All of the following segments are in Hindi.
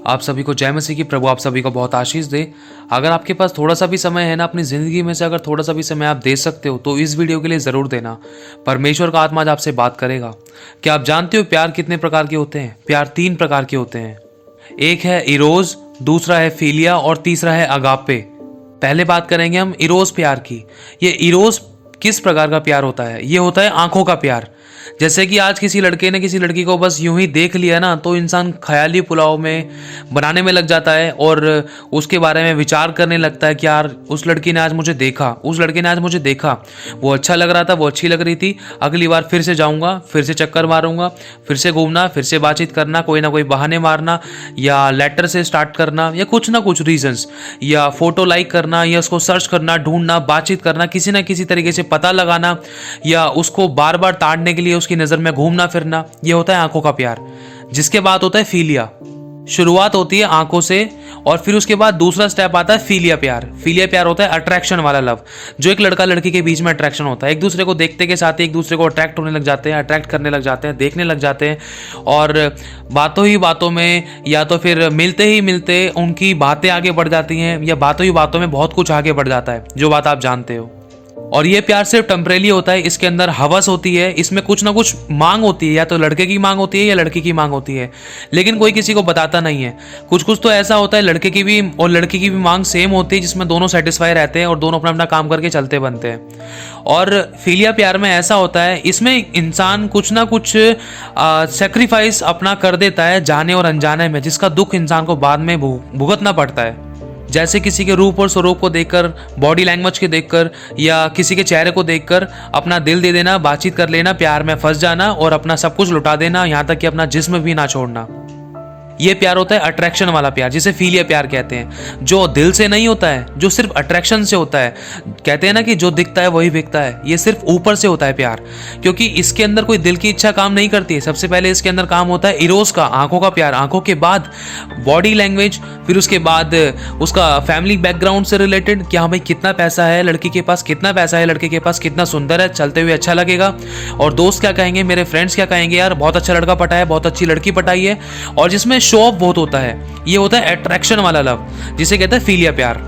आप सभी को जय मसीह की। प्रभु आप सभी को बहुत आशीष दे। अगर आपके पास थोड़ा सा भी समय है ना, अपनी ज़िंदगी में से अगर थोड़ा सा भी समय आप दे सकते हो तो इस वीडियो के लिए ज़रूर देना। परमेश्वर का आत्मा आज आपसे बात करेगा। क्या आप जानते हो प्यार कितने प्रकार के होते हैं? प्यार 3 प्रकार के होते हैं। एक है इरोज, दूसरा है फिलिया और तीसरा है अगापे। पहले बात करेंगे हम इरोज प्यार की। ये इरोज किस प्रकार का प्यार होता है? ये होता है आंखों का प्यार। जैसे कि आज किसी लड़के ने किसी लड़की को बस यूं ही देख लिया ना, तो इंसान ख्याली पुलाव में बनाने में लग जाता है और उसके बारे में विचार करने लगता है कि यार उस लड़की ने आज मुझे देखा, उस लड़के ने आज मुझे देखा, वो अच्छा लग रहा था, वो अच्छी लग रही थी, अगली बार फिर से जाऊंगा, फिर से चक्कर मारूंगा, फिर से घूमना, फिर से बातचीत करना, कोई ना कोई बहाने मारना या लेटर से स्टार्ट करना या कुछ ना कुछ रीजंस, या फोटो लाइक करना या उसको सर्च करना, ढूंढना, बातचीत करना, किसी ना किसी तरीके से पता लगाना या उसको बार बार ताड़ने के लिए उसकी नज़र में घूमना फिरना। ये होता है आंखों का प्यार। जिसके बाद होता है फिलिया। शुरुआत होती है आंखों से और फिर उसके बाद दूसरा स्टेप आता है फिलिया प्यार। फिलिया प्यार होता है अट्रैक्शन वाला लव, जो एक लड़का लड़की के बीच में अट्रैक्शन होता है। एक दूसरे को देखते के साथ ही एक दूसरे को अट्रैक्ट होने लग जाते हैं, अट्रैक्ट करने लग जाते हैं, देखने लग जाते हैं और बातों ही बातों में या तो फिर मिलते ही मिलते उनकी बातें आगे बढ़ जाती हैं या बातों ही बातों में बहुत कुछ आगे बढ़ जाता है, जो बात आप जानते हो। और ये प्यार सिर्फ टेम्परेरी होता है। इसके अंदर हवस होती है, इसमें कुछ ना कुछ मांग होती है, या तो लड़के की मांग होती है या लड़की की मांग होती है, लेकिन कोई किसी को बताता नहीं है। कुछ कुछ तो ऐसा होता है लड़के की भी और लड़की की भी मांग सेम होती है, जिसमें दोनों सेटिस्फाई रहते हैं और दोनों अपना अपना काम करके चलते बनते हैं। और फिलिया प्यार में ऐसा होता है, इसमें इंसान कुछ ना कुछ सेक्रीफाइस अपना कर देता है जाने और अनजाने में, जिसका दुख इंसान को बाद में भुगतना पड़ता है। जैसे किसी के रूप और स्वरूप को देखकर, बॉडी लैंग्वेज के देखकर या किसी के चेहरे को देखकर अपना दिल दे देना, बातचीत कर लेना, प्यार में फंस जाना और अपना सब कुछ लुटा देना, यहाँ तक कि अपना जिस्म भी ना छोड़ना। ये प्यार होता है अट्रैक्शन वाला प्यार, जिसे फिलिया प्यार कहते हैं, जो दिल से नहीं होता है, जो सिर्फ अट्रैक्शन से होता है। कहते हैं ना कि जो दिखता है वही बिकता है। ये सिर्फ ऊपर से होता है प्यार, क्योंकि इसके अंदर कोई दिल की इच्छा काम नहीं करती है। सबसे पहले इसके अंदर काम होता है इरोस का, आंखों का प्यार। आंखों के बाद बॉडी लैंग्वेज, फिर उसके बाद उसका फैमिली बैकग्राउंड से रिलेटेड कि हाँ भाई कितना पैसा है लड़की के पास, कितना पैसा है लड़के के पास, कितना सुंदर है, चलते हुए अच्छा लगेगा, और दोस्त क्या कहेंगे, मेरे फ्रेंड्स क्या कहेंगे, यार बहुत अच्छा लड़का पटा है, बहुत अच्छी लड़की पटाई है। और जिसमें शो ऑफ बहुत होता है। ये होता है अट्रैक्शन वाला लव, जिसे कहते हैं फिलिया प्यार,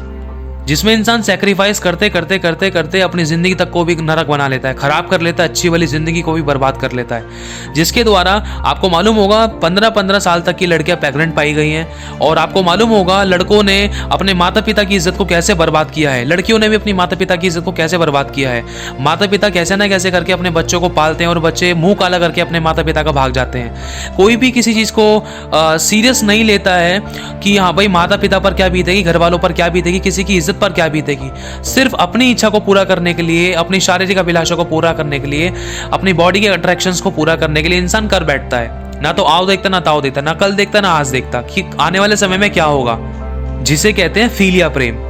जिसमें इंसान सैक्रिफाइस करते करते करते करते अपनी जिंदगी तक को भी नरक बना लेता है, खराब कर लेता है, अच्छी वाली जिंदगी को भी बर्बाद कर लेता है। जिसके द्वारा आपको मालूम होगा 15-15 साल तक की लड़कियां प्रेग्नेंट पाई गई हैं, और आपको मालूम होगा लड़कों ने अपने माता पिता की इज्जत को कैसे बर्बाद किया है, लड़कियों ने भी अपनी माता पिता की इज्जत को कैसे बर्बाद किया है। माता पिता कैसे ना कैसे करके अपने बच्चों को पालते हैं और बच्चे मुंह काला करके अपने माता पिता का भाग जाते हैं। कोई भी किसी चीज को सीरियस नहीं लेता है कि हाँ भाई माता पिता पर क्या बीतेगी, घर वालों पर क्या बीतेगी, किसी की इज्जत पर क्या बीतेगी। सिर्फ अपनी इच्छा को पूरा करने के लिए, अपनी शारीरिक अभिलाषा को पूरा करने के लिए, अपनी बॉडी के अट्रैक्शंस को पूरा करने के लिए इंसान कर बैठता है। ना तो आओ देखता, ना ताओ देखता, ना कल देखता, ना आज देखता कि आने वाले समय में क्या होगा, जिसे कहते हैं फिलिया प्रेम,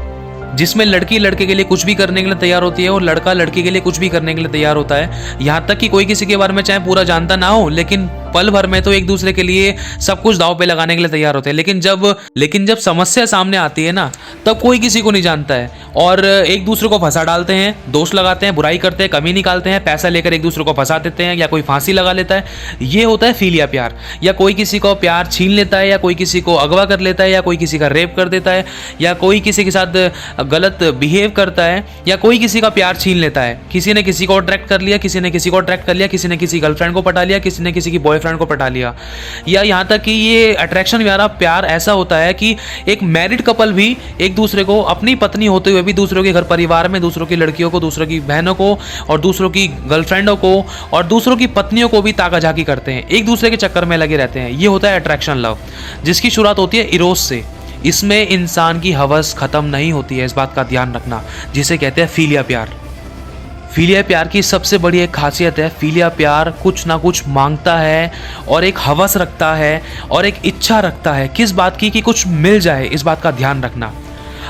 जिसमें लड़की लड़के के लिए कुछ भी करने के लिए तैयार होती है और लड़का लड़की के लिए कुछ भी करने के लिए तैयार होता है। यहाँ तक कि कोई किसी के बारे में चाहे पूरा जानता ना हो, लेकिन पल भर में तो एक दूसरे के लिए सब कुछ दांव पे लगाने के लिए तैयार होते हैं। लेकिन जब समस्या सामने आती है ना, तब कोई किसी को नहीं जानता है और एक दूसरे को फंसा डालते हैं, दोष लगाते हैं, बुराई करते हैं, कमी निकालते हैं, पैसा लेकर एक दूसरे को फंसा देते हैं या कोई फांसी लगा लेता है। ये होता है फिलिया प्यार। या कोई किसी को प्यार छीन लेता है, या कोई किसी को अगवा कर लेता है, या कोई किसी का रेप कर देता है, या कोई किसी के साथ गलत बिहेव करता है, या कोई किसी का प्यार छीन लेता है। किसी ने किसी को अट्रैक्ट कर लिया, किसी ने किसी को अट्रैक्ट कर लिया, किसी ने किसी गर्लफ्रेंड को पटा लिया, किसी ने किसी की बॉयफ्रेंड को पटा लिया। या यहाँ तक कि ये अट्रैक्शन वाला प्यार ऐसा होता है कि एक मैरिड कपल भी एक दूसरे को, अपनी पत्नी होते हुए भी दूसरों के घर परिवार में दूसरों की लड़कियों को, दूसरों की बहनों को और दूसरों की गर्लफ्रेंडों को और दूसरों की पत्नियों को भी ताकाझाकी करते हैं, एक दूसरे के चक्कर में लगे रहते हैं। ये होता है अट्रैक्शन लव, जिसकी शुरुआत होती है इरोस से। इसमें इंसान की हवस खत्म नहीं होती है, इस बात का ध्यान रखना, जिसे कहते हैं फिलिया प्यार। फिलिया प्यार की सबसे बड़ी एक खासियत है, फिलिया प्यार कुछ ना कुछ मांगता है और एक हवस रखता है और एक इच्छा रखता है, किस बात की, कि कुछ मिल जाए, इस बात का ध्यान रखना।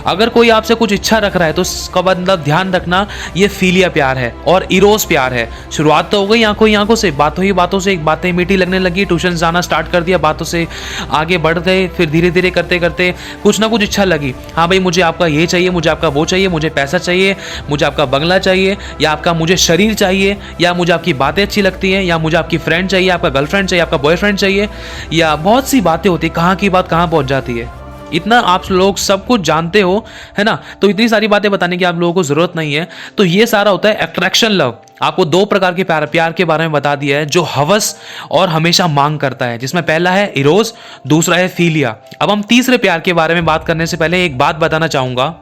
अगर कोई आपसे कुछ इच्छा रख रहा है तो इसका मतलब ध्यान रखना ये फिलिया प्यार है और इरोस प्यार है। शुरुआत तो हो गई आंखों ही आंखों से, बातों ही बातों से, एक बातें मीठी लगने लगी, ट्यूशन जाना स्टार्ट कर दिया, बातों से आगे बढ़ गए, फिर धीरे धीरे करते करते कुछ ना कुछ इच्छा लगी। हाँ भाई मुझे आपका ये चाहिए, मुझे आपका वो चाहिए, मुझे पैसा चाहिए, मुझे आपका बंगला चाहिए, या आपका मुझे शरीर चाहिए, या मुझे आपकी बातें अच्छी लगती हैं, या मुझे आपकी फ्रेंड चाहिए, आपका गर्लफ्रेंड चाहिए, आपका बॉयफ्रेंड चाहिए, या बहुत सी बातें होती है। कहाँ की बात कहाँ पहुंच जाती है, इतना आप लोग सब कुछ जानते हो, है ना। तो इतनी सारी बातें बताने की आप लोगों को जरूरत नहीं है। तो ये सारा होता है अट्रैक्शन लव। आपको दो प्रकार के प्यार के बारे में बता दिया है, जो हवस और हमेशा मांग करता है, जिसमें पहला है इरोस, दूसरा है फिलिया। अब हम तीसरे प्यार के बारे में बात करने से पहले एक बात बताना चाहूंगा।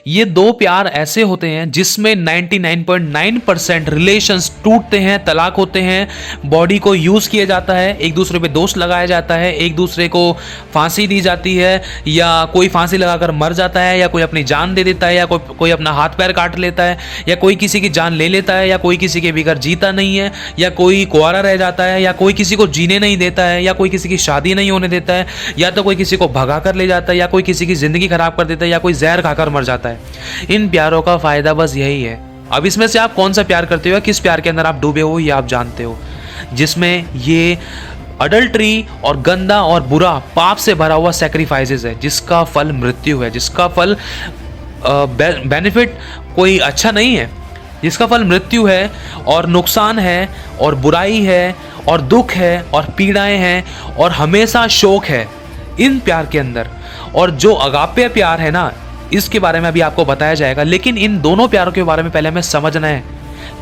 ये दो प्यार ऐसे होते हैं जिसमें 99.9% रिलेशंस टूटते हैं, तलाक होते हैं, बॉडी को यूज किया जाता है, एक दूसरे पे दोष लगाया जाता है, एक दूसरे को फांसी दी जाती है, या कोई फांसी लगाकर मर जाता है, या कोई अपनी जान दे देता है, या कोई अपना हाथ पैर काट लेता है, या कोई किसी की जान ले लेता है, या कोई किसी के बगैर जीता नहीं है, या कोई कुंवारा रह जाता है, या कोई किसी को जीने नहीं देता है, या कोई किसी की शादी नहीं होने देता है, या तो कोई किसी को भगा कर ले जाता है, या कोई किसी की जिंदगी खराब कर देता है, या कोई जहर खाकर मर जाता है। इन प्यारों का फायदा बस यही है। अब इसमें से आप कौन सा प्यार करते हो, किस प्यार के अंदर आप डूबे हो, ये आप जानते हो, जिसमें ये अडल्ट्री और गंदा और बुरा पाप से भरा हुआ सैक्रिफाइसेस है, जिसका फल मृत्यु है, जिसका फल बेनिफिट कोई अच्छा नहीं है, जिसका फल मृत्यु है और नुकसान है और बुराई है और दुख है और पीड़ाएं हैं और हमेशा शोक है इन प्यार के अंदर। और जो अगापे प्यार है ना, इसके बारे में अभी आपको बताया जाएगा, लेकिन इन दोनों प्यारों के बारे में पहले हमें समझना है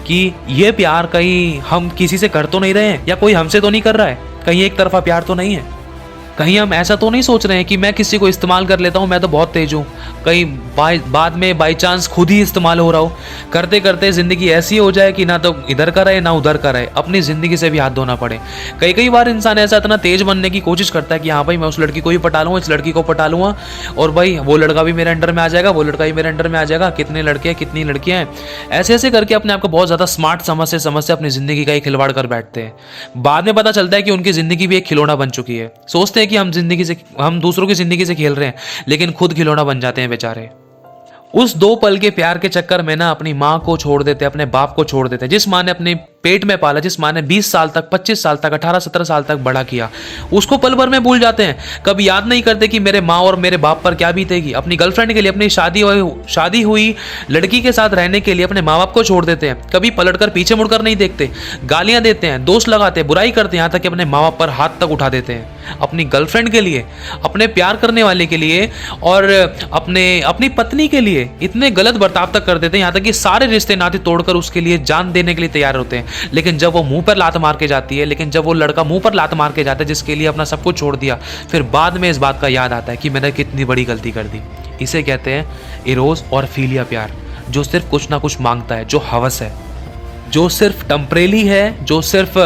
कि ये प्यार कहीं हम किसी से कर तो नहीं रहे हैं, या कोई हमसे तो नहीं कर रहा है, कहीं एक तरफा प्यार तो नहीं है, कहीं हम ऐसा तो नहीं सोच रहे हैं कि मैं किसी को इस्तेमाल कर लेता हूँ, मैं तो बहुत तेज हूँ, कहीं बाद में बाई चांस खुद ही इस्तेमाल हो रहा हो, करते करते ज़िंदगी ऐसी हो जाए कि ना तो इधर का रहे ना उधर का रहे, अपनी ज़िंदगी से भी हाथ धोना पड़े। कई बार इंसान ऐसा इतना तेज बनने की कोशिश करता है कि हाँ भाई मैं उस लड़की को ही पटा लूँगा, इस लड़की को पटा लूँगा, और भाई वो लड़का भी मेरे अंडर में आ जाएगा, वो लड़का भी मेरे अंडर में आ जाएगा, कितने लड़के हैं कितनी लड़कियाँ हैं, ऐसे ऐसे करके अपने आप को बहुत ज़्यादा स्मार्ट समझ से अपनी ज़िंदगी का ही खिलवाड़ कर बैठते हैं। बाद में पता चलता है कि उनकी ज़िंदगी भी एक खिलौना बन चुकी है। सोचते हैं कि हम दूसरों की ज़िंदगी से खेल रहे हैं, लेकिन खुद खिलौना बन जाते हैं बेचारे। उस दो पल के प्यार के चक्कर में ना अपनी माँ को छोड़ देते, अपने बाप को छोड़ देते, जिस माँ ने अपने पेट में पाला, जिस माँ ने 20 साल तक, 25 साल तक, 18-17 साल तक बड़ा किया, उसको पल भर में भूल जाते हैं। कभी याद नहीं करते कि मेरे माँ और मेरे बाप पर क्या बीतेगी। अपनी गर्लफ्रेंड के लिए, अपनी शादी हुई लड़की के साथ रहने के लिए अपने माँ बाप को छोड़ देते हैं, कभी पलटकर पीछे मुड़कर नहीं देखते, गालियाँ देते हैं, दोष लगाते हैं, बुराई करते हैं, यहाँ तक कि अपने माँ बाप पर हाथ तक उठा देते हैं अपनी गर्लफ्रेंड के लिए, अपने प्यार करने वाले के लिए, और अपनी पत्नी के लिए इतने गलत बर्ताव तक कर देते हैं, यहाँ तक कि सारे रिश्ते नाते तोड़कर उसके लिए जान देने के लिए तैयार होते हैं। लेकिन जब वो मुंह पर लात मार के जाती है, लेकिन जब वो लड़का मुंह पर लात मार के जाता है जिसके लिए अपना सब कुछ छोड़ दिया, फिर बाद में इस बात का याद आता है कि मैंने कितनी बड़ी गलती कर दी। इसे कहते हैं इरोस और फिलिया प्यार, जो सिर्फ कुछ ना कुछ मांगता है, जो हवस है, जो सिर्फ टेम्परेरी है, जो सिर्फ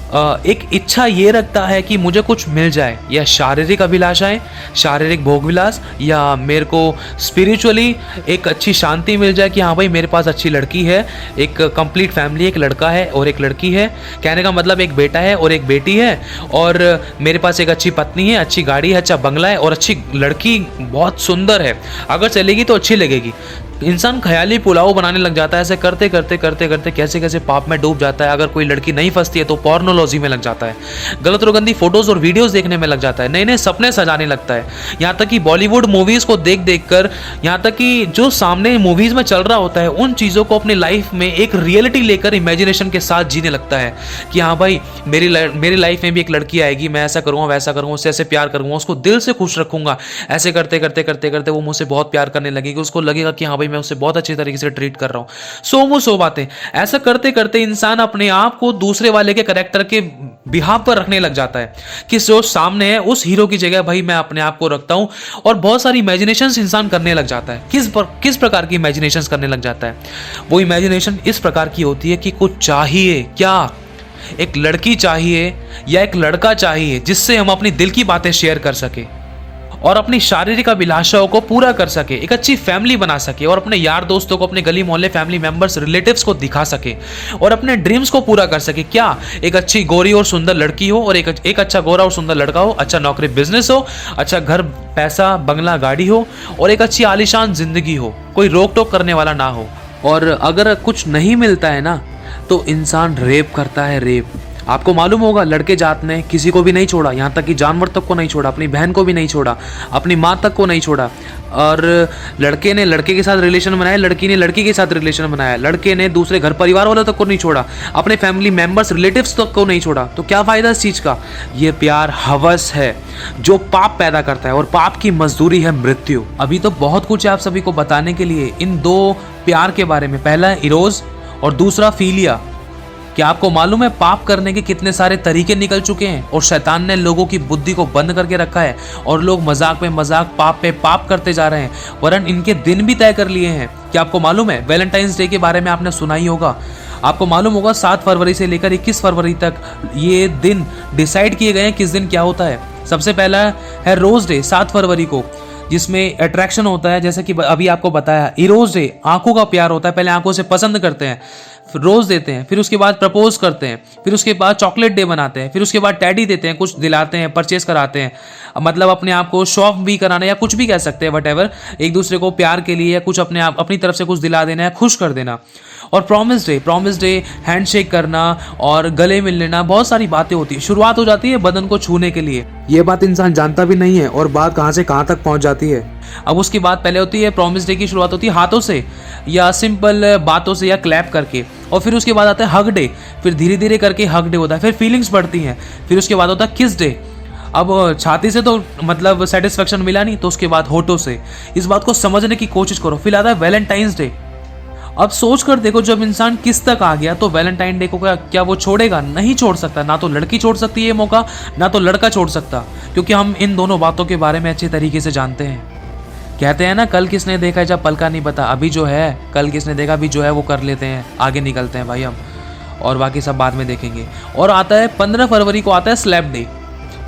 एक इच्छा ये रखता है कि मुझे कुछ मिल जाए, या शारीरिक अभिलाषाएं, शारीरिक भोगविलास, या मेरे को स्पिरिचुअली एक अच्छी शांति मिल जाए कि हाँ भाई मेरे पास अच्छी लड़की है, एक कंप्लीट फैमिली, एक लड़का है और एक लड़की है, कहने का मतलब एक बेटा है और एक बेटी है, और मेरे पास एक अच्छी पत्नी है, अच्छी गाड़ी है, अच्छा बंगला है, और अच्छी लड़की बहुत सुंदर है, अगर चलेगी तो अच्छी लगेगी। इंसान ख्याली पुलाव बनाने लग जाता है। ऐसे करते करते करते करते कैसे कैसे पाप में डूब जाता है। अगर कोई लड़की नहीं फंसती है तो पोर्नोलॉजी में लग जाता है, गलत और गंदी फोटोज और वीडियोस देखने में लग जाता है, नए नए सपने सजाने लगता है। यहाँ तक कि बॉलीवुड मूवीज को देख देख कर, यहाँ तक कि जो सामने मूवीज में चल रहा होता है उन चीज़ों को अपनी लाइफ में एक रियलिटी लेकर इमेजिनेशन के साथ जीने लगता है कि हाँ भाई मेरी लाइफ में भी एक लड़की आएगी, मैं ऐसा करूँगा वैसा करूँगा, उससे ऐसे प्यार करूँगा, उसको दिल से खुश रखूंगा। ऐसे करते करते करते करते वो मुझसे बहुत प्यार करने लगेगी, उसको लगेगा कि हाँ भाई मैं उससे बहुत अच्छे तरीके से ट्रीट कर रहा हूँ। सो बातें। ऐसा करते करते इंसान अपने आप को दूसरे वाले के कैरेक्टर के बिहाफ पर रखने लग जाता है कि जो सामने है उस हीरो की जगह भाई मैं अपने आप को रखता हूँ, और बहुत सारी इमेजिनेशंस इंसान करने लग जाता है। किस प्रकार की इमेजिनेशंस करने लग जाता है? वो इमेजिनेशन इस प्रकार की होती है कि कुछ चाहिए, क्या एक लड़की चाहिए या एक लड़का चाहिए जिससे हम अपनी दिल की बातें शेयर कर सके। और अपनी शारीरिक अभिलाषाओं को पूरा कर सके, एक अच्छी फैमिली बना सके और अपने यार दोस्तों को, अपने गली मोहल्ले फैमिली मेंबर्स रिलेटिव्स को दिखा सके और अपने ड्रीम्स को पूरा कर सके। क्या? एक अच्छी गोरी और सुंदर लड़की हो और एक अच्छा गोरा और सुंदर लड़का हो, अच्छा नौकरी बिजनेस हो, अच्छा घर पैसा बंगला गाड़ी हो और एक अच्छी आलीशान जिंदगी हो, कोई रोक टोक करने वाला ना हो। और अगर कुछ नहीं मिलता है ना तो इंसान रेप करता है, रेप। आपको मालूम होगा लड़के जात ने किसी को भी नहीं छोड़ा, यहाँ तक कि जानवर तक को नहीं छोड़ा, अपनी बहन को भी नहीं छोड़ा, अपनी माँ तक को नहीं छोड़ा। और लड़के ने लड़के के साथ रिलेशन बनाया, लड़की ने लड़की के साथ रिलेशन बनाया, लड़के ने दूसरे घर परिवार वालों तक को नहीं छोड़ा, अपने फैमिली मेंबर्स रिलेटिव्स तक को नहीं छोड़ा। तो क्या फ़ायदा इस चीज़ का? ये प्यार हवस है जो पाप पैदा करता है और पाप की मजदूरी है मृत्यु। अभी तो बहुत कुछ है आप सभी को बताने के लिए इन दो प्यार के बारे में। पहला है इरोज और दूसरा फिलिया। क्या आपको मालूम है पाप करने के कितने सारे तरीके निकल चुके हैं और शैतान ने लोगों की बुद्धि को बंद करके रखा है और लोग मजाक पे मजाक, पाप पे पाप करते जा रहे हैं, वरन इनके दिन भी तय कर लिए हैं। क्या आपको मालूम है वैलेंटाइंस डे के बारे में आपने सुना ही होगा। आपको मालूम होगा 7 फरवरी से लेकर 21 फरवरी तक ये दिन डिसाइड किए गए हैं किस दिन क्या होता है। सबसे पहला है रोज डे 7 फरवरी को, जिसमें अट्रैक्शन होता है, जैसे कि अभी आपको बताया। इरोज डे आंखों का प्यार होता है, पहले आंखों से पसंद करते हैं, फिर रोज देते हैं, फिर उसके बाद प्रपोज करते हैं, फिर उसके बाद चॉकलेट डे बनाते हैं, फिर उसके बाद टैडी देते हैं, कुछ दिलाते हैं, परचेस कराते हैं, मतलब अपने आप को शो ऑफ भी कराना या कुछ भी कह सकते हैं, वट एक दूसरे को प्यार के लिए या कुछ अपने आप अपनी तरफ से कुछ दिला देना या खुश कर देना। और प्रॉमिस डे हैंडशेक करना और गले मिल लेना, बहुत सारी बातें होती है। शुरुआत हो जाती है बदन को छूने के लिए, ये बात इंसान जानता भी नहीं है और बात कहाँ से कहाँ तक पहुँच जाती है। अब उसकी बात पहले होती है, प्रॉमिस डे की शुरुआत होती है हाथों से या सिंपल बातों से या क्लैप करके, और फिर उसके बाद आता है हग डे, फिर धीरे धीरे करके हग डे होता है, फिर फीलिंग्स बढ़ती हैं, फिर उसके बाद होता है किस डे। अब छाती से तो मतलब सेटिस्फेक्शन मिला नहीं, तो उसके बाद होठों से। इस बात को समझने की कोशिश करो। फिर आता है वैलेंटाइंस डे। अब सोच कर देखो, जब इंसान किस तक आ गया तो वैलेंटाइन डे को क्या वो छोड़ेगा? नहीं छोड़ सकता। ना तो लड़की छोड़ सकती है ये मौका, ना तो लड़का छोड़ सकता, क्योंकि हम इन दोनों बातों के बारे में अच्छे तरीके से जानते हैं। कहते हैं ना, कल किसने देखा है जब पल का नहीं पता। अभी जो है, कल किसने देखा, अभी जो है वो कर लेते हैं, आगे निकलते हैं भाई हम, और बाकी सब बाद में देखेंगे। और आता है 15 फरवरी को आता है स्लैप डे,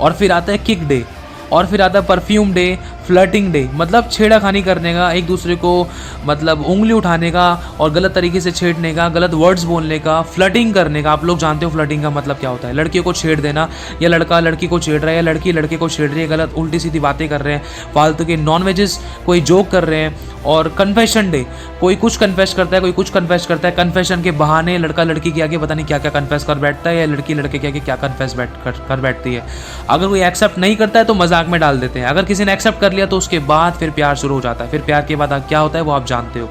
और फिर आता है किक डे, और फिर आता है परफ्यूम डे, फ्लर्टिंग डे, मतलब छेड़ाखानी करने का, एक दूसरे को मतलब उंगली उठाने का और गलत तरीके से छेड़ने का, गलत वर्ड्स बोलने का, फ्लर्टिंग करने का। आप लोग जानते हो फ्लर्टिंग का मतलब क्या होता है? लड़कियों को छेड़ देना, या लड़का लड़की को छेड़ रहा है, या लड़की लड़के को छेड़ रही है, गलत उल्टी सीधी बातें कर रहे हैं, फालतू के नॉन वेजेस कोई जोक कर रहे हैं। और कन्फेशन डे, कोई कुछ कन्फेस करता है, कोई कुछ कन्फेस करता है, कन्फेशन के बहाने लड़का लड़की के आगे पता नहीं क्या क्या कन्फेस कर बैठता है, या लड़की लड़के के आगे क्या कन्फेस कर बैठती है। अगर कोई एक्सेप्ट नहीं करता है तो मजाक में डाल देते हैं, अगर किसी ने एक्सेप्ट कर लिया तो उसके बाद फिर प्यार शुरू हो जाता है। फिर प्यार के बाद क्या होता है वो आप जानते हो।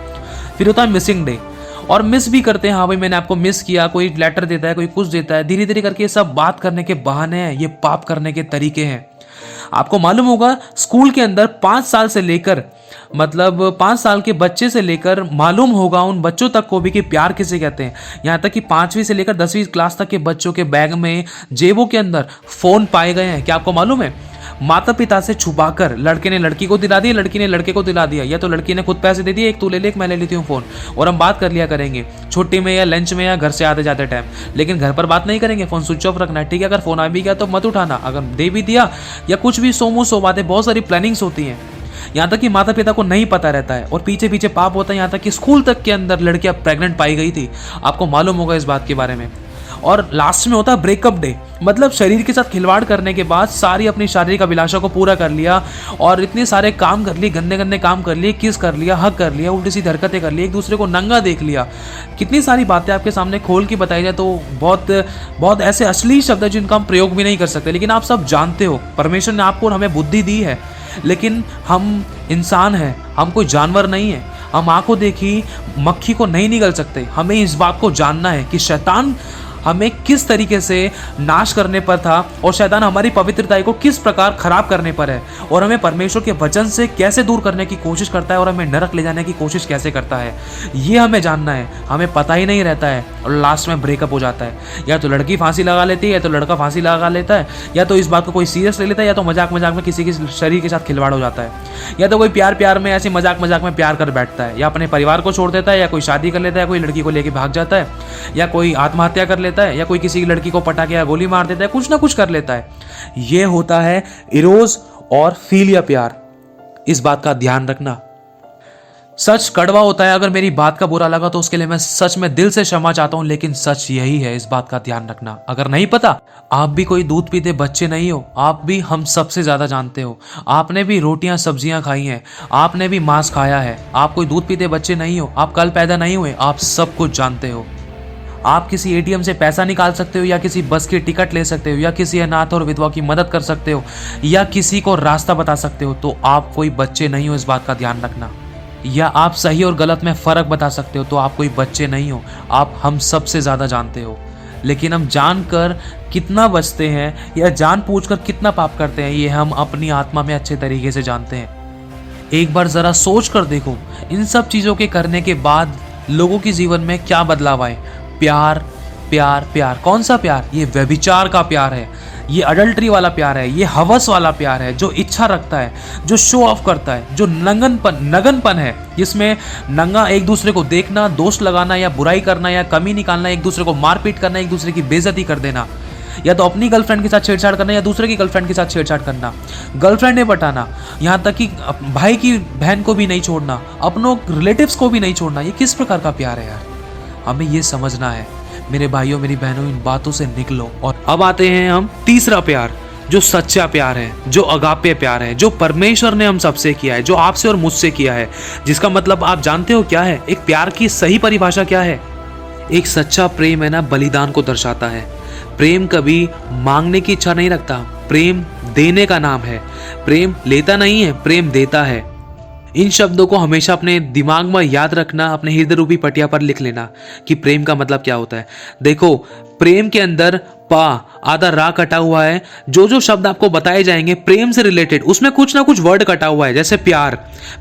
फिर होता है मिसिंग डे, और मिस भी करते हैं, हाँ भाई मैंने आपको मिस किया, कोई लेटर देता है, कोई कुछ देता है, धीरे धीरे करके ये सब बात करने के बहाने हैं, ये पाप करने के तरीके हैं। आपको मालूम होगा स्कूल के अंदर 5 साल से लेकर, मतलब 5 साल के बच्चे से लेकर मालूम होगा उन बच्चों तक को भी कि प्यार किसे कहते हैं। यहाँ तक कि 5वीं से लेकर 10वीं क्लास तक के बच्चों के बैग में, जेबों के अंदर फोन पाए गए हैं। क्या आपको मालूम है? माता पिता से छुपाकर लड़के ने लड़की को दिला दिया, लड़की ने लड़के को दिला दिया, या तो लड़की ने खुद पैसे दे दिए, एक तू ले ले, एक मैं ले लेती हूँ फ़ोन, और हम बात कर लिया करेंगे छुट्टी में या लंच में या घर से आते जाते टाइम। लेकिन घर पर बात नहीं करेंगे, फ़ोन स्विच ऑफ रखना है, ठीक है? अगर फ़ोन आ भी गया तो मत उठाना, अगर दे भी दिया या कुछ भी सो मुँह सो बातें, बहुत सारी प्लानिंग्स होती हैं। यहाँ तक कि माता पिता को नहीं पता रहता है और पीछे पीछे पाप होता है। यहाँ तक कि स्कूल तक के अंदर लड़कियां प्रेग्नेंट पाई गई थी, आपको मालूम होगा इस बात के बारे में। और लास्ट में होता है ब्रेकअप डे, मतलब शरीर के साथ खिलवाड़ करने के बाद सारी अपनी शारीरिक अभिलाषा को पूरा कर लिया और इतने सारे काम कर लिए, गंदे गंदे काम कर लिए, किस कर लिया, हक कर लिया, उल्टी सीधी हरकतें कर ली, एक दूसरे को नंगा देख लिया। कितनी सारी बातें आपके सामने खोल के बताई जाए तो बहुत ऐसे असली शब्द है जिनका हम प्रयोग भी नहीं कर सकते। लेकिन आप सब जानते हो परमेश्वर ने आपको और हमें बुद्धि दी है, लेकिन हम इंसान हैं, हम कोई जानवर नहीं है। हम आंखों देखी मक्खी को नहीं निगल सकते। हमें इस बात को जानना है कि शैतान हमें किस तरीके से नाश करने पर था और शैतान हमारी पवित्रता को किस प्रकार खराब करने पर है, और हमें परमेश्वर के वचन से कैसे दूर करने की कोशिश करता है और हमें नरक ले जाने की कोशिश कैसे करता है, ये हमें जानना है। हमें पता ही नहीं रहता है और लास्ट में ब्रेकअप हो जाता है। या तो लड़की फांसी लगा लेती है, या तो लड़का फांसी लगा लेता है, या तो इस बात को कोई सीरियस ले लेता है, या तो मजाक मजाक में किसी के शरीर के साथ खिलवाड़ हो जाता है, या तो कोई प्यार में ऐसे मजाक मजाक में प्यार कर बैठता है, या अपने परिवार को छोड़ देता है, या कोई शादी कर लेता है, कोई लड़की को लेके भाग जाता है, या कोई आत्महत्या कर लेता है, या कोई किसी लड़की को पटा के या गोली मार देता है, कुछ ना कुछ कर लेता है। यह होता है इरोस और फिलिया प्यार। इस बात का ध्यान रखना। सच कड़वा होता है, अगर मेरी बात का बुरा लगा तो उसके लिए मैं सच में दिल से क्षमा चाहता हूं, लेकिन सच यही है, इस बात का ध्यान रखना। अगर नहीं पता, आप भी कोई दूध पीते बच्चे नहीं हो, आप भी हम सबसे ज्यादा जानते हो। आपने भी रोटियां सब्जियां खाई हैं, आपने भी मांस खाया है। आप कोई दूध पीते बच्चे नहीं हो, आप कल पैदा नहीं हुए, आप सब कुछ जानते हो। आप किसी एटीएम से पैसा निकाल सकते हो, या किसी बस की टिकट ले सकते हो, या किसी अनाथ और विधवा की मदद कर सकते हो, या किसी को रास्ता बता सकते हो, तो आप कोई बच्चे नहीं हो, इस बात का ध्यान रखना। या आप सही और गलत में फर्क बता सकते हो, तो आप कोई बच्चे नहीं हो, आप हम सबसे ज्यादा जानते हो। लेकिन हम जानकर कितना बचते हैं या जान पूछकर कितना पाप करते हैं, ये हम अपनी आत्मा में अच्छे तरीके से जानते हैं। एक बार जरा सोच कर देखो, इन सब चीजों के करने के बाद लोगों के जीवन में क्या बदलाव आए। प्यार प्यार प्यार, कौन सा प्यार? ये व्यभिचार का प्यार है, ये अडल्ट्री वाला प्यार है, ये हवस वाला प्यार है, जो इच्छा रखता है, जो शो ऑफ करता है, जो नगनपन है, जिसमें नंगा एक दूसरे को देखना, दोष लगाना या बुराई करना या कमी निकालना, एक दूसरे को मारपीट करना, एक दूसरे की बेइज्जती कर देना, या तो अपनी गर्लफ्रेंड के साथ छेड़छाड़ करना या दूसरे की गर्लफ्रेंड के साथ छेड़छाड़ करना, गर्लफ्रेंड ने पटाना, यहाँ तक कि भाई की बहन को भी नहीं छोड़ना, अपनों रिलेटिव्स को भी नहीं छोड़ना। ये किस प्रकार का प्यार है यार? हमें ये समझना है मेरे भाइयों मेरी बहनों, इन बातों से निकलो। और अब आते हैं हम तीसरा प्यार, जो सच्चा प्यार है, जो अगापे प्यार है, जो परमेश्वर ने हम सबसे किया है, जो आपसे और मुझसे किया है, जिसका मतलब आप जानते हो क्या है? एक प्यार की सही परिभाषा क्या है? एक सच्चा प्रेम है ना, बलिदान को दर्शाता है। प्रेम कभी मांगने की इच्छा नहीं रखता, प्रेम देने का नाम है। प्रेम लेता नहीं है, प्रेम देता है। इन शब्दों को हमेशा अपने दिमाग में याद रखना, अपने हृदय रूपी पटिया पर लिख लेना कि प्रेम का मतलब क्या होता है। देखो, प्रेम के अंदर पा आधा रा कटा हुआ है। जो जो शब्द आपको बताए जाएंगे प्रेम से रिलेटेड, उसमें कुछ ना कुछ वर्ड कटा हुआ है। जैसे प्यार,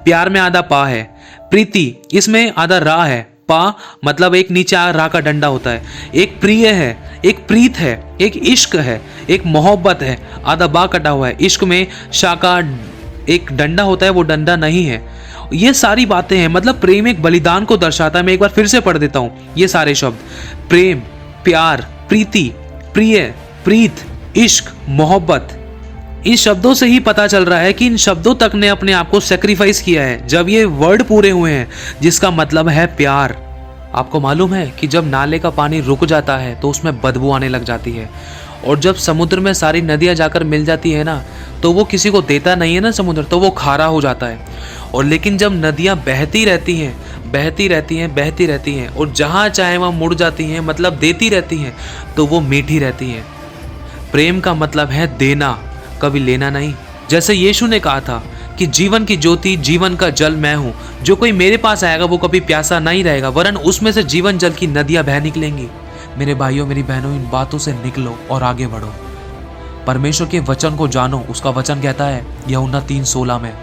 प्यार में आधा पा है। प्रीति, इसमें आधा रा है। पा मतलब एक नीचे रा का डंडा होता है। एक प्रिय है, एक प्रीत है, एक इश्क है, एक मोहब्बत है, आधा बा कटा हुआ है। इश्क में शा का एक डंडा होता है, वो डंडा नहीं है। ये सारी बातें हैं, मतलब प्रेम एक बलिदान को दर्शाता है। मैं एक बार फिर से पढ़ देता हूं ये सारे शब्द। प्रेम, प्यार, प्रीति, प्रिय, प्रीत, इश्क, मोहब्बत। इन शब्दों से ही पता चल रहा है कि इन शब्दों तक ने अपने आप को सेक्रीफाइस किया है जब ये वर्ड पूरे हुए हैं, जिसका मतलब है प्यार। आपको मालूम है कि जब नाले का पानी रुक जाता है तो उसमें बदबू आने लग जाती है, और जब समुद्र में सारी नदियां जाकर मिल जाती है ना, तो वो किसी को देता नहीं है ना समुद्र, तो वो खारा हो जाता है। और लेकिन जब नदियां बहती रहती हैं, बहती रहती हैं, बहती रहती हैं, और जहां चाहे वहां मुड़ जाती हैं, मतलब देती रहती हैं, तो वो मीठी रहती हैं। प्रेम का मतलब है देना, कभी लेना नहीं। जैसे यीशु ने कहा था कि जीवन की ज्योति, जीवन का जल मैं हूं, जो कोई मेरे पास आएगा वो कभी प्यासा नहीं रहेगा, वरन उसमें से जीवन जल की नदियां बह निकलेंगी। मेरे भाइयों मेरी बहनों, इन बातों से निकलो और आगे बढ़ो। परमेश्वर के वचन को जानो। उसका वचन कहता है यूहन्ना 3:16 में,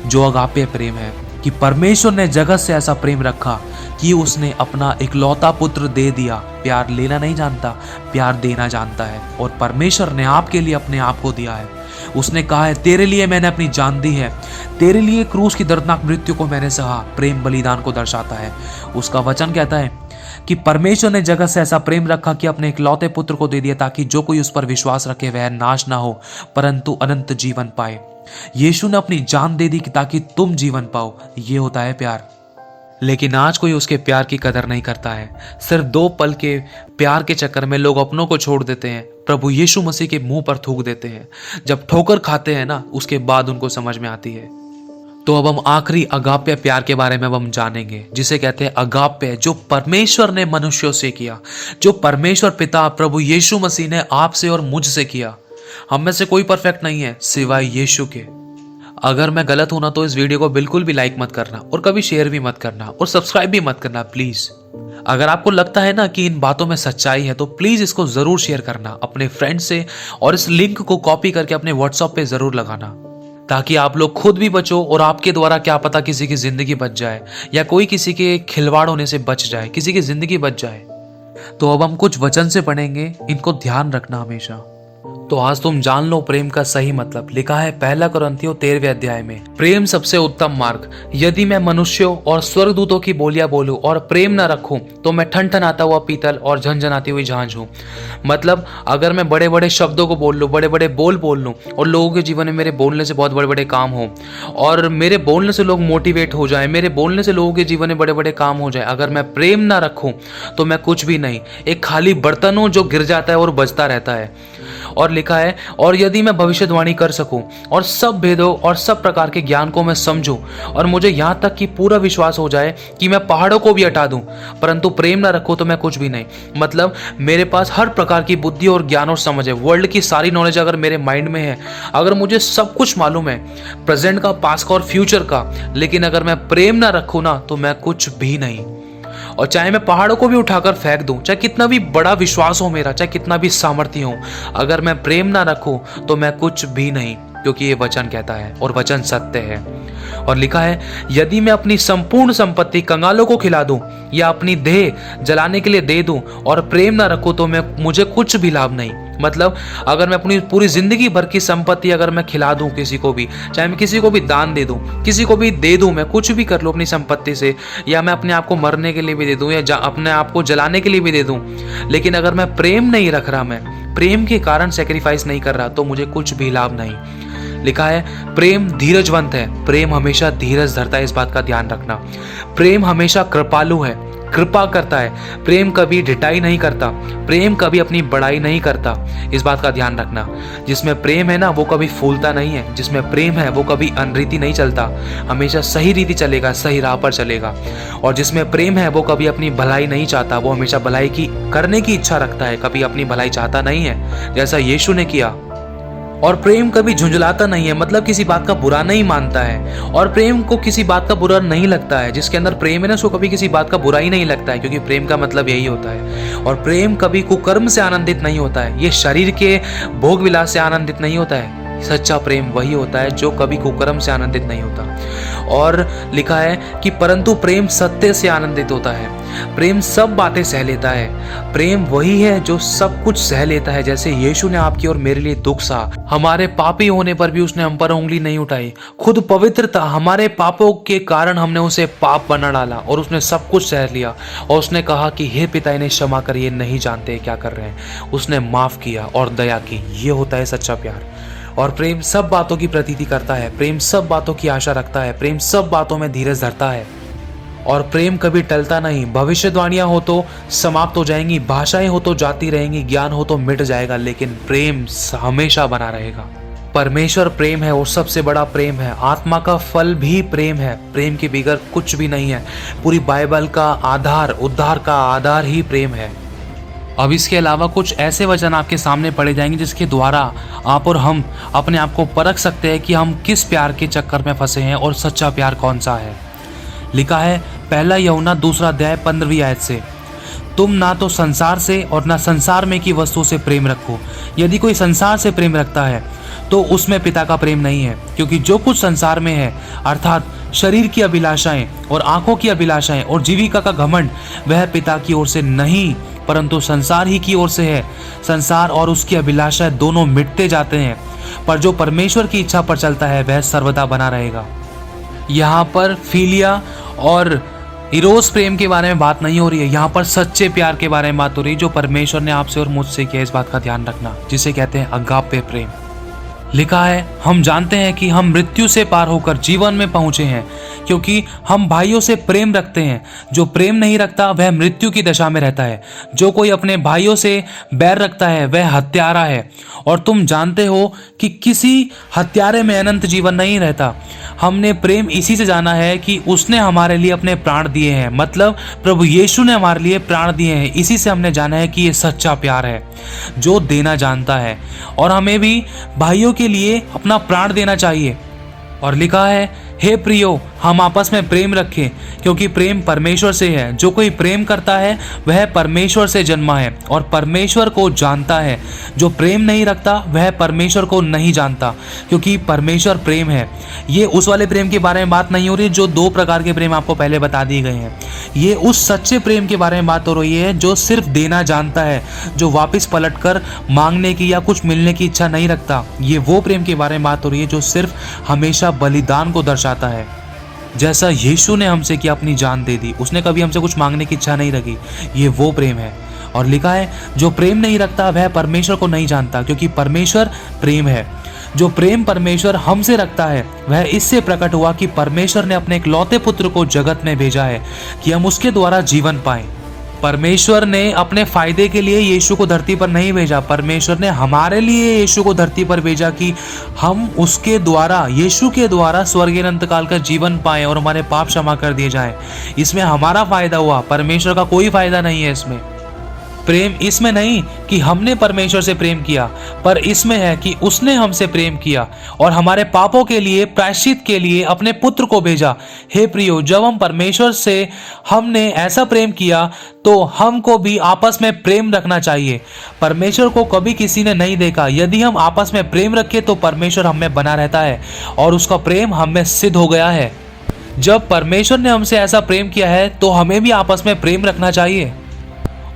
जो अगापे प्रेम है, कि परमेश्वर ने जगत से ऐसा प्रेम रखा कि उसने अपना इकलौता पुत्र दे दिया। प्यार लेना नहीं जानता, प्यार देना जानता है। और परमेश्वर ने आपके लिए अपने आप को दिया है। उसने कहा है, तेरे लिए मैंने अपनी जान दी है, तेरे लिए क्रूस की दर्दनाक मृत्यु को मैंने सहा। प्रेम बलिदान को दर्शाता है। उसका वचन कहता है कि परमेश्वर ने जगत से ऐसा प्रेम रखा कि अपने इकलौते पुत्र को दे दिया, ताकि जो कोई उस पर विश्वास रखे वह नाश ना हो परंतु अनंत जीवन पाए। यीशु ने अपनी जान दे दी ताकि तुम जीवन पाओ। ये होता है प्यार। लेकिन आज कोई उसके प्यार की कदर नहीं करता है। सिर्फ 2 पल के प्यार के चक्कर में लोग अपनों को छोड़ देते हैं, प्रभु यीशु मसीह के मुंह पर थूक देते हैं। जब ठोकर खाते हैं ना, उसके बाद उनको समझ में आती है। तो अब हम आखिरी अगाप्य प्यार के बारे में हम जानेंगे, जिसे कहते हैं अगाप्य, जो परमेश्वर ने मनुष्यों से किया, जो परमेश्वर पिता प्रभु यीशु मसीह ने आपसे और मुझसे किया। हम में से कोई परफेक्ट नहीं है सिवाय यीशु के। अगर मैं गलत हूं ना, तो इस वीडियो को बिल्कुल भी लाइक मत करना, और कभी शेयर भी मत करना, और सब्सक्राइब भी मत करना प्लीज। अगर आपको लगता है ना कि इन बातों में सच्चाई है, तो प्लीज इसको जरूर शेयर करना अपने फ्रेंड से, और इस लिंक को कॉपी करके अपने व्हाट्सएप पे जरूर लगाना, ताकि आप लोग खुद भी बचो, और आपके द्वारा क्या पता किसी की जिंदगी बच जाए, या कोई किसी के खिलवाड़ होने से बच जाए, किसी की जिंदगी बच जाए। तो अब हम कुछ वचन से पढ़ेंगे, इनको ध्यान रखना हमेशा। तो आज तुम जान लो प्रेम का सही मतलब। लिखा है पहला कुरिन्थियों 13वें अध्याय में, प्रेम सबसे उत्तम मार्ग। यदि मैं मनुष्यों और स्वर्गदूतों की बोलियां बोलूं और प्रेम न रखूं तो मैं ठनठनाता हुआ पीतल और झनझनाती हुई झांझ हूं। मतलब अगर मैं बड़े बड़े शब्दों को बोल लूं, बड़े बड़े बोल लूं और लोगों के जीवन में मेरे बोलने से बहुत बड़े बड़े काम हो और मेरे बोलने से लोग मोटिवेट हो जाए, मेरे बोलने से लोगों के जीवन में बड़े बड़े काम हो जाए, अगर मैं प्रेम ना रखूं तो मैं कुछ भी नहीं, एक खाली बर्तन हूं जो गिर जाता है और बजता रहता है। और लिखा है और यदि मैं भविष्यवाणी कर सकूं और सब भेदों और सब प्रकार के ज्ञान को मैं समझूं और मुझे यहां तक कि पूरा विश्वास हो जाए कि मैं पहाड़ों को भी हटा दूं, परंतु प्रेम ना रखूं तो मैं कुछ भी नहीं। मतलब मेरे पास हर प्रकार की बुद्धि और ज्ञान और समझ है, वर्ल्ड की सारी नॉलेज अगर मेरे माइंड में है, अगर मुझे सब कुछ मालूम है, प्रेजेंट का, पास्ट का और फ्यूचर का, लेकिन अगर मैं प्रेम ना रखूं ना तो मैं कुछ भी नहीं। और चाहे मैं पहाड़ों को भी उठाकर फेंक दूं, चाहे कितना भी बड़ा विश्वास हो मेरा, चाहे कितना भी सामर्थ्य हो, अगर मैं प्रेम ना रखूं तो मैं कुछ भी नहीं, क्योंकि ये वचन कहता है और वचन सत्य है। और लिखा है यदि मैं अपनी संपूर्ण संपत्ति कंगालों को खिला दूं या अपनी देह जलाने के लिए दे दूं और प्रेम ना रखूं तो मुझे कुछ भी लाभ नहीं। मतलब अगर मैं अपनी पूरी जिंदगी भर की संपत्ति अगर मैं खिला दूं किसी को भी, चाहे मैं किसी को भी दान दे दूं, किसी को भी दे दूं, मैं कुछ भी कर लूं अपनी संपत्ति से, या मैं अपने आप को मरने के लिए भी दे दूं या अपने आप को जलाने के लिए भी दे दूं, लेकिन अगर मैं प्रेम नहीं रख रहा, मैं प्रेम के कारण सेक्रीफाइस नहीं कर रहा, तो मुझे कुछ भी लाभ नहीं। लिखा है प्रेम धीरजवंत है, प्रेम हमेशा धीरज धरता है, इस बात का ध्यान रखना। प्रेम हमेशा कृपालु है, कृपा करता है। प्रेम कभी ढिठाई नहीं करता, प्रेम कभी अपनी बड़ाई नहीं करता, इस बात का ध्यान रखना। जिसमें प्रेम है ना वो कभी फूलता नहीं है, जिसमें प्रेम है वो कभी अनरीति नहीं चलता, हमेशा सही रीति चलेगा, सही राह पर चलेगा। और जिसमें प्रेम है वो कभी अपनी भलाई नहीं चाहता, वो हमेशा भलाई की करने की इच्छा रखता है, कभी अपनी भलाई चाहता नहीं है, जैसा यीशु ने किया। और प्रेम कभी झुंझलाता नहीं है, मतलब किसी बात का बुरा नहीं मानता है, और प्रेम को किसी बात का बुरा नहीं लगता है। जिसके अंदर प्रेम है ना उसको कभी किसी बात का बुरा ही नहीं लगता है, क्योंकि प्रेम का मतलब यही होता है। और प्रेम कभी कुकर्म से आनंदित नहीं होता है, ये शरीर के भोग विलास से आनंदित नहीं होता है। सच्चा प्रेम वही होता है जो कभी कुकर्म से आनंदित नहीं होता। और लिखा है कि परंतु प्रेम सत्य से आनंदित होता है, प्रेम सब बातें सह लेता है। प्रेम वही है जो सब कुछ सह लेता है, जैसे यीशु ने आपकी और मेरे लिए दुख सहा, हमारे पापी होने पर भी उसने हम पर उंगली नहीं उठाई, खुद पवित्र था, हमारे पापों के कारण हमने उसे पाप बना डाला और उसने सब कुछ सह लिया। और उसने कहा कि हे पिता इन्हें क्षमा कर, ये नहीं जानते क्या कर रहे हैं। उसने माफ किया और दया की। ये होता है सच्चा प्यार। और प्रेम सब बातों की प्रतीति करता है, प्रेम सब बातों की आशा रखता है, प्रेम सब बातों में धीरज धरता है। और प्रेम कभी टलता नहीं। भविष्यवाणियां हो तो समाप्त हो जाएंगी, भाषाएं हो तो जाती रहेंगी, ज्ञान हो तो मिट जाएगा, लेकिन प्रेम हमेशा बना रहेगा। परमेश्वर प्रेम है और सबसे बड़ा प्रेम है। आत्मा का फल भी प्रेम है, प्रेम के बगैर कुछ भी नहीं है। पूरी बाइबल का आधार, उद्धार का आधार ही प्रेम है। अब इसके अलावा कुछ ऐसे वचन आपके सामने पढ़े जाएंगे जिसके द्वारा आप और हम अपने आप को परख सकते हैं कि हम किस प्यार के चक्कर में फंसे हैं और सच्चा प्यार कौन सा है। लिखा है पहला यूहन्ना 2 अध्याय 15वीं आयत से, तुम ना तो संसार से और ना संसार में की वस्तु से प्रेम रखो। यदि कोई संसार से प्रेम रखता है तो उसमें पिता का प्रेम नहीं है, क्योंकि जो कुछ संसार में है अर्थात शरीर की अभिलाषाएं और आंखों की अभिलाषाएं और जीविका का घमंड, वह पिता की ओर से नहीं परंतु संसार ही की ओर से है। संसार और उसकी अभिलाषाएं दोनों मिटते जाते हैं, पर जो परमेश्वर की इच्छा पर चलता है वह सर्वदा बना रहेगा। यहाँ पर फिलिया और इरोस प्रेम के बारे में बात नहीं हो रही है, यहाँ पर सच्चे प्यार के बारे में बात हो रही है जो परमेश्वर ने आपसे और मुझसे किया। इस बात का ध्यान रखना, जिसे कहते हैं अगापे प्रेम। लिखा है हम जानते हैं कि हम मृत्यु से पार होकर जीवन में पहुंचे हैं, क्योंकि हम भाइयों से प्रेम रखते हैं। जो प्रेम नहीं रखता वह मृत्यु की दशा में रहता है। जो कोई अपने भाइयों से बैर रखता है वह हत्यारा है, और तुम जानते हो कि किसी हत्यारे में अनंत जीवन नहीं रहता। हमने प्रेम इसी से जाना है कि उसने हमारे लिए अपने प्राण दिए हैं, मतलब प्रभु यीशु ने हमारे लिए प्राण दिए हैं। इसी से हमने जाना है कि ये सच्चा प्यार है जो देना जानता है, और हमें भी भाइयों के लिए अपना प्राण देना चाहिए। और लिखा है हे प्रियो, हम आपस में प्रेम रखें, क्योंकि प्रेम परमेश्वर से है। जो कोई प्रेम करता है वह परमेश्वर से जन्मा है और परमेश्वर को जानता है। जो प्रेम नहीं रखता वह परमेश्वर को नहीं जानता, क्योंकि परमेश्वर प्रेम है। ये उस वाले प्रेम के बारे में बात नहीं हो रही जो 2 प्रकार के प्रेम आपको पहले बता दिए गए हैं। ये उस सच्चे प्रेम के बारे में बात हो रही है जो सिर्फ देना जानता है, जो वापस पलटकर मांगने की या कुछ मिलने की इच्छा नहीं रखता। ये वो प्रेम के बारे में बात हो रही है जो सिर्फ हमेशा बलिदान को दर्शाता है। जैसा यीशु ने हमसे किया, अपनी जान दे दी, उसने कभी हमसे कुछ मांगने की इच्छा नहीं रखी। ये वो प्रेम है। और लिखा है जो प्रेम नहीं रखता वह परमेश्वर को नहीं जानता, क्योंकि परमेश्वर प्रेम है। जो प्रेम परमेश्वर हमसे रखता है वह इससे प्रकट हुआ कि परमेश्वर ने अपने इकलौते पुत्र को जगत में भेजा है कि हम उसके द्वारा जीवन पाएं। परमेश्वर ने अपने फायदे के लिए यीशु को धरती पर नहीं भेजा, परमेश्वर ने हमारे लिए यीशु को धरती पर भेजा कि हम उसके द्वारा, यीशु के द्वारा स्वर्गीय अनंत काल का जीवन पाएं और हमारे पाप क्षमा कर दिए जाएं। इसमें हमारा फायदा हुआ, परमेश्वर का कोई फायदा नहीं है इसमें। प्रेम इसमें नहीं कि हमने परमेश्वर से प्रेम किया, पर इसमें है कि उसने हमसे प्रेम किया और हमारे पापों के लिए, प्रायश्चित के लिए अपने पुत्र को भेजा। हे प्रियो, जब हम परमेश्वर से हमने ऐसा प्रेम किया तो हमको भी आपस में प्रेम रखना चाहिए। परमेश्वर को कभी किसी ने नहीं देखा। यदि हम आपस में प्रेम रखें तो परमेश्वर हम में बना रहता है और उसका प्रेम हम में सिद्ध हो गया है। जब परमेश्वर ने हमसे ऐसा प्रेम किया है तो हमें भी आपस में प्रेम रखना चाहिए।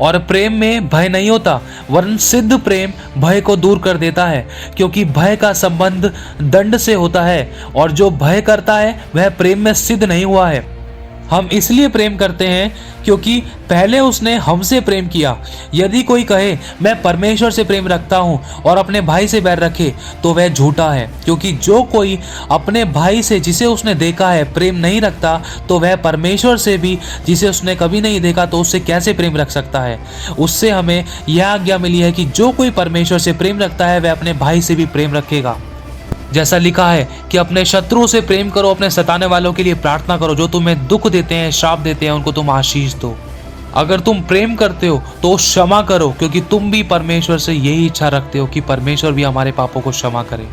और प्रेम में भय नहीं होता, वरन सिद्ध प्रेम भय को दूर कर देता है, क्योंकि भय का संबंध दंड से होता है और जो भय करता है वह प्रेम में सिद्ध नहीं हुआ है। हम इसलिए प्रेम करते हैं क्योंकि पहले उसने हमसे प्रेम किया। यदि कोई कहे मैं परमेश्वर से प्रेम रखता हूं और अपने भाई से बैर रखे तो वह झूठा है, क्योंकि जो कोई अपने भाई से जिसे उसने देखा है प्रेम नहीं रखता तो वह परमेश्वर से भी, जिसे उसने कभी नहीं देखा, तो उससे कैसे प्रेम रख सकता है। उससे हमें यह आज्ञा मिली है कि जो कोई परमेश्वर से प्रेम रखता है वह अपने भाई से भी प्रेम रखेगा। जैसा लिखा है कि अपने शत्रुओं से प्रेम करो, अपने सताने वालों के लिए प्रार्थना करो, जो तुम्हें दुख देते हैं, श्राप देते हैं, उनको तुम आशीष दो। अगर तुम प्रेम करते हो तो क्षमा करो, क्योंकि तुम भी परमेश्वर से यही इच्छा रखते हो कि परमेश्वर भी हमारे पापों को क्षमा करे।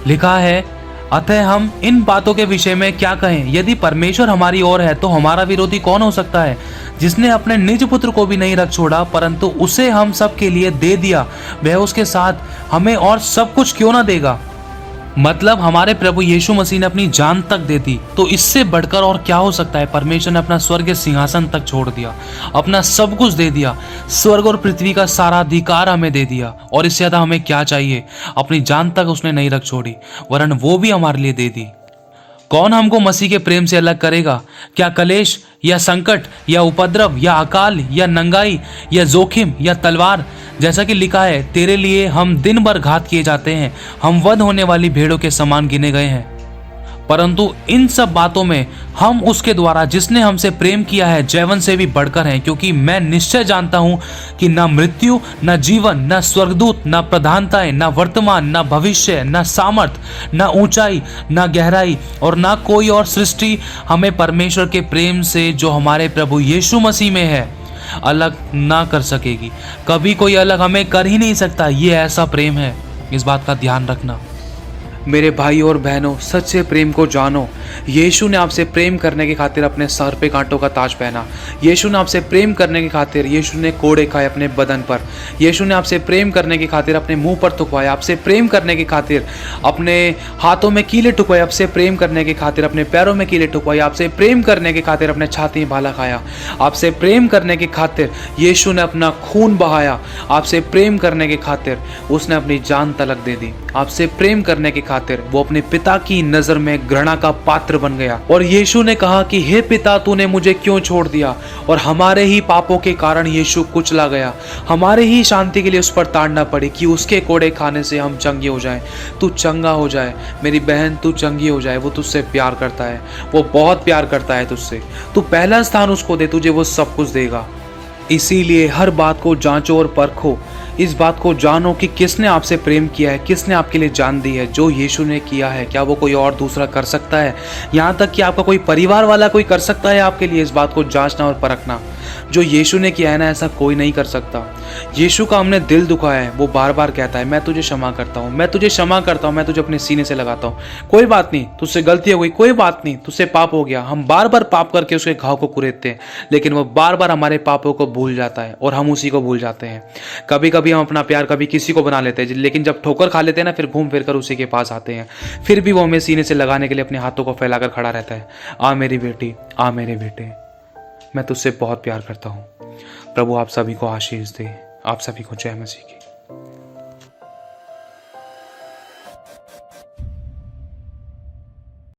लिखा है, अतः हम इन बातों के विषय में क्या कहें? यदि परमेश्वर हमारी ओर है तो हमारा विरोधी कौन हो सकता है? जिसने अपने निज पुत्र को भी नहीं रख छोड़ा परंतु उसे हम सब के लिए दे दिया, वह उसके साथ हमें और सब कुछ क्यों ना देगा? मतलब हमारे प्रभु यीशु मसीह ने अपनी जान तक दे दी, तो इससे बढ़कर और क्या हो सकता है? परमेश्वर ने अपना स्वर्ग सिंहासन तक छोड़ दिया, अपना सब कुछ दे दिया, स्वर्ग और पृथ्वी का सारा अधिकार हमें दे दिया, और इससे ज्यादा हमें क्या चाहिए? अपनी जान तक उसने नहीं रख छोड़ी, वरन वो भी हमारे लिए दे दी। कौन हमको मसीह के प्रेम से अलग करेगा? क्या कलेश या संकट या उपद्रव या अकाल या नंगाई या जोखिम या तलवार? जैसा कि लिखा है, तेरे लिए हम दिन भर घात किए जाते हैं, हम वध होने वाली भेड़ों के समान गिने गए हैं। परंतु इन सब बातों में हम उसके द्वारा जिसने हमसे प्रेम किया है जैवन से भी बढ़कर हैं, क्योंकि मैं निश्चय जानता हूं कि न मृत्यु, न जीवन, न स्वर्गदूत, न प्रधानताएं, न वर्तमान, न भविष्य, न सामर्थ, न ऊंचाई, न गहराई और न कोई और सृष्टि हमें परमेश्वर के प्रेम से जो हमारे प्रभु यीशु मसीह में है अलग ना कर सकेगी। कभी कोई अलग हमें कर ही नहीं सकता। ये ऐसा प्रेम है, इस बात का ध्यान रखना। मेरे भाई और बहनों, सच्चे प्रेम को जानो। यीशु ने आपसे प्रेम करने की खातिर अपने सर पे कांटों का ताज पहना। यीशु ने आपसे प्रेम करने की खातिर यीशु ने कोड़े खाए अपने बदन पर। यीशु ने आपसे प्रेम करने की खातिर अपने मुंह पर थुकवाया। आपसे प्रेम करने की खातिर अपने हाथों में कीले ठुकवाए। आपसे प्रेम करने की खातिर अपने पैरों में कीले ठुकवाए। आपसे प्रेम करने की खातिर अपने छाती में भाला खाया। आपसे प्रेम करने की खातिर यीशु ने अपना खून बहाया। आपसे प्रेम करने की खातिर उसने अपनी जान तलक दे दी। आपसे प्रेम करने की खातिर वो अपने पिता की नजर में घृणा का पात्र बन गया। और यीशु ने कहा कि हे पिता, तूने मुझे क्यों छोड़ दिया? और हमारे ही पापों के कारण यीशु कुचला गया। हमारे ही शांति के लिए उस पर ताड़ना पड़ी कि उसके कोड़े खाने से हम चंगे हो जाएं। तू चंगा हो जाए मेरी बहन, तू चंगी हो जाए। वो तुझसे प्यार करता है, वो बहुत प्यार करता है तुझसे। तू पहला स्थान उसको दे, तुझे वो सब कुछ देगा। इसीलिए हर बात को जांचो और परखो। इस बात को जानो कि किसने आपसे प्रेम किया है, किसने आपके लिए जान दी है। जो यीशु ने किया है, क्या वो कोई और दूसरा कर सकता है? यहाँ तक कि आपका कोई परिवार वाला कोई कर सकता है आपके लिए? इस बात को जांचना और परखना। जो यीशु ने किया है ना, ऐसा कोई नहीं कर सकता। यीशु का हमने दिल दुखाया है, वो बार बार कहता है मैं तुझे क्षमा करता हूँ, मैं तुझे क्षमा करता हूँ, मैं तुझे अपने सीने से लगाता हूँ। कोई बात नहीं, तुझसे गलती हो गई, कोई बात नहीं, तुझसे पाप हो गया। हम बार बार पाप करके उसके घाव को कुरेदते हैं, लेकिन वो बार बार हमारे पापों को भूल जाता है और हम उसी को भूल जाते हैं। कभी कभी हम अपना प्यार कभी किसी को बना लेते हैं, लेकिन जब ठोकर खा लेते हैं ना, फिर घूम फिर कर उसी के पास आते हैं। फिर भी वो हमें सीने से लगाने के लिए अपने हाथों को फैलाकर खड़ा रहता है। आ मेरी बेटी, आ मेरे बेटे, मैं तुझसे बहुत प्यार करता हूँ। प्रभु आप सभी को आशीष दे। आप सभी को जय मसीह की।